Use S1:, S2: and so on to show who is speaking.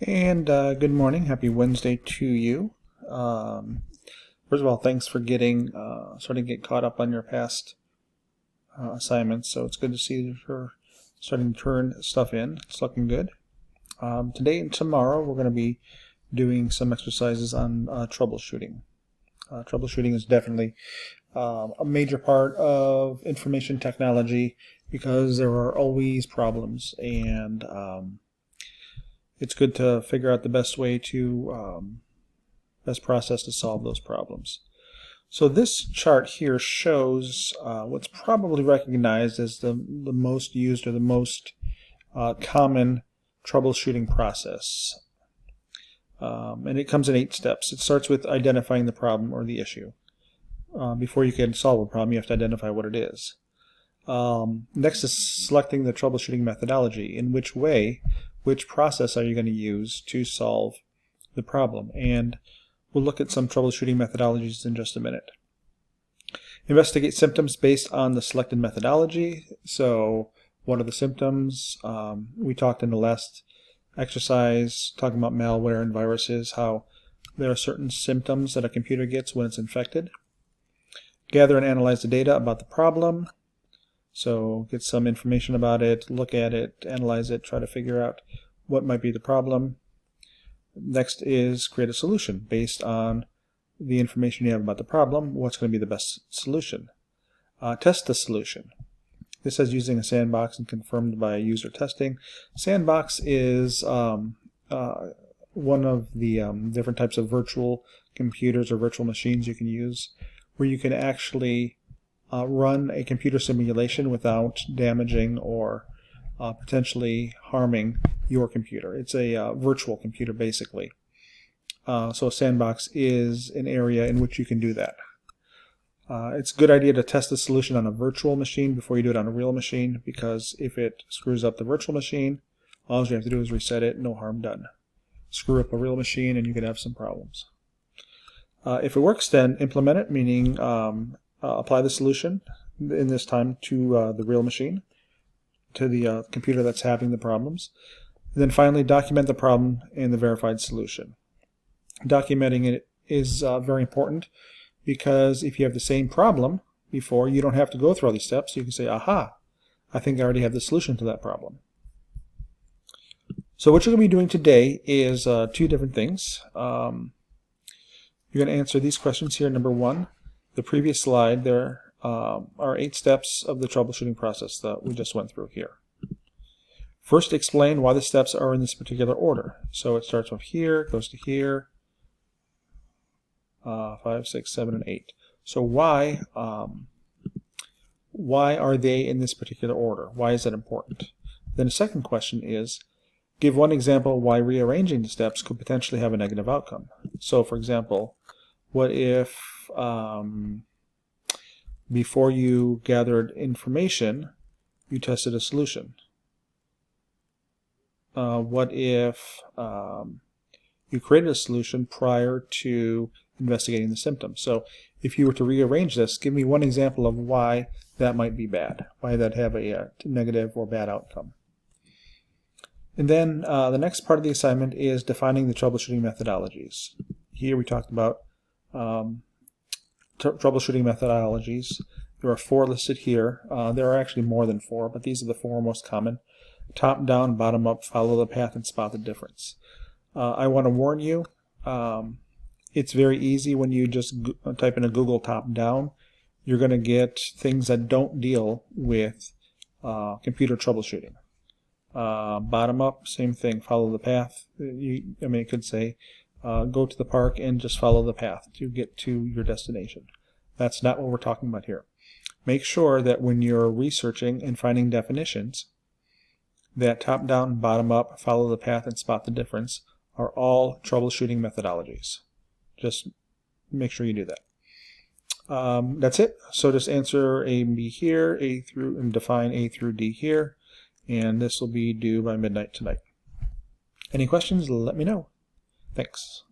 S1: And good morning. Happy Wednesday to you. First of all, thanks for starting to get caught up on your past assignments. So it's good to see that you're starting to turn stuff in. It's looking good. Today and tomorrow, we're going to be doing some exercises on troubleshooting. Troubleshooting is definitely a major part of information technology because there are always problems, and it's good to figure out the best way to best process to solve those problems. So this chart here shows what's probably recognized as the most used or the most common troubleshooting process. And it comes in 8 steps. It starts with identifying the problem or the issue. Before you can solve a problem, you have to identify what it is. Next is selecting the troubleshooting methodology. In which process are you going to use to solve the problem? And we'll look at some troubleshooting methodologies in just a minute. Investigate symptoms based on the selected methodology. So what are the symptoms? We talked in the last exercise talking about malware and viruses, how there are certain symptoms that a computer gets when it's infected. Gather and analyze the data about the problem. So get some information about it, look at it, analyze it, try to figure out what might be the problem. Next is create a solution based on the information you have about the problem. What's going to be the best solution? Test the solution. This is using a sandbox and confirmed by user testing. Sandbox is one of the different types of virtual computers or virtual machines you can use where you can actually run a computer simulation without damaging or potentially harming your computer. It's a virtual computer basically. So a sandbox is an area in which you can do that. It's a good idea to test the solution on a virtual machine before you do it on a real machine, because if it screws up the virtual machine, all you have to do is reset it, no harm done. Screw up a real machine and you could have some problems. If it works, then implement it, meaning apply the solution, in this time to the real machine, to the computer that's having the problems. And then finally, document the problem and the verified solution. Documenting it is very important, because if you have the same problem before, you don't have to go through all these steps. You can say, aha, I think I already have the solution to that problem. So what you're going to be doing today is 2 different things. You're going to answer these questions here. Number 1, the previous slide, there are 8 steps of the troubleshooting process that we just went through here. First, explain why the steps are in this particular order. So it starts from here, goes to here, 5, 6, 7, and 8. So why are they in this particular order? Why is that important? Then the second question is, give one example why rearranging the steps could potentially have a negative outcome. So for example, what if before you gathered information, you tested a solution? What if you created a solution prior to investigating the symptoms? So if you were to rearrange this, give me one example of why that might be bad, why that have a negative or bad outcome. And then the next part of the assignment is defining the troubleshooting methodologies. Here we talked about troubleshooting methodologies. There are 4 listed here. There are actually more than 4, but these are the 4 most common. Top down, bottom up, follow the path, and spot the difference. I want to warn you, it's very easy when you just type in a Google top down. You're going to get things that don't deal with computer troubleshooting. Bottom up, same thing, follow the path. It could say go to the park and just follow the path to get to your destination. That's not what we're talking about here. Make sure that when you're researching and finding definitions, that top down, bottom up, follow the path, and spot the difference are all troubleshooting methodologies. Just make sure you do that. That's it. So just answer A and B here, and define A through D here, and this will be due by midnight tonight. Any questions? Let me know. Thanks.